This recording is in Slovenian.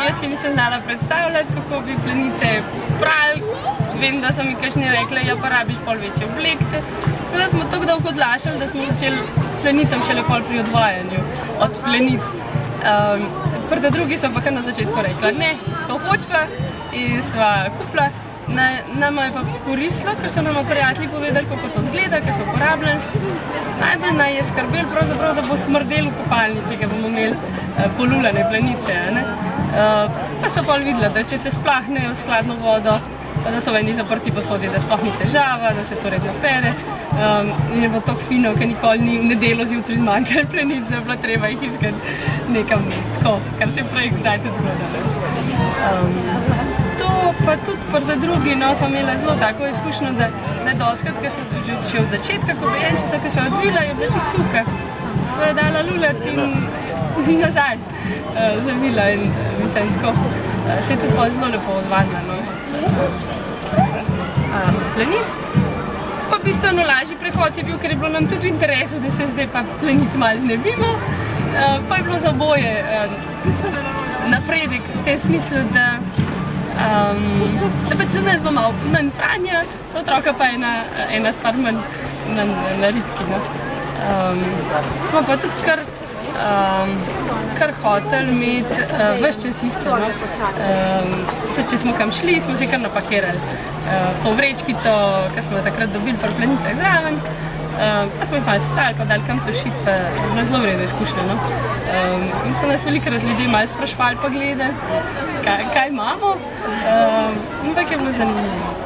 jaz si nisem znala predstavljati, kako bi plenice prali. Vem, da so mi kakšni rekli, ja pa rabiš pol večje oblekce. Tako da smo tako dolgo odlašali, da smo začeli s plenicam šele pol pri odvajanju od plenic. Pri drugi smo pa kar na začetku rekla, ne, to hočva in sva kupila. Nama je pa koristilo, ker so nama prijatelji povedali, kako to zgleda, ker so uporabljali. Najbolj naj je skrbel pravzaprav, da bo smrdel v kopalnici, ker bomo imeli polulane plenice. Pa smo pa videli, da če se splahnejo s hladno vodo, pa da so v eni zaprti posodi, da sploh ni težava, da se to redno pere. In je bilo tako fino, ker nikoli ni v nedeljo zjutraj zmanjkalo plenic, da je bilo treba jih iskati nekam tako, kar se je prej kdaj tudi zgodilo. To pa tudi pri drugi smo imeli zelo tako izkušnjo, da dostikrat, ker sem že od začetka kot dojenčica, ki se je odvila, je bila čisto suha. Sva jo dala lulati in nazaj zavila in mislim tako. Se je tudi pa zelo lepo odvadila od plenic. Pa bistveno lažji prehod je bil, ker je bilo nam tudi v interesu, da se zdaj pa plenic malo znebimo. Pa je bilo za oboje napredek v tem smislu, da pač za nas bo malo manj pranja, otroka pa je ena stvar manj naritki. Smo pa tudi kar hoteli imeti ves čas isto. Tudi če smo kam šli, smo si kar napakirali to vrečkico, ki smo jo takrat dobili pri plenicah zraven. Pa smo jih malo sprali, pa dali kam sušiti, pa je bilo zelo vredno izkušnjo. In so nas velikokrat ljudje malo sprašvali pa gledali, kaj imamo, ampak je bilo zanimivo.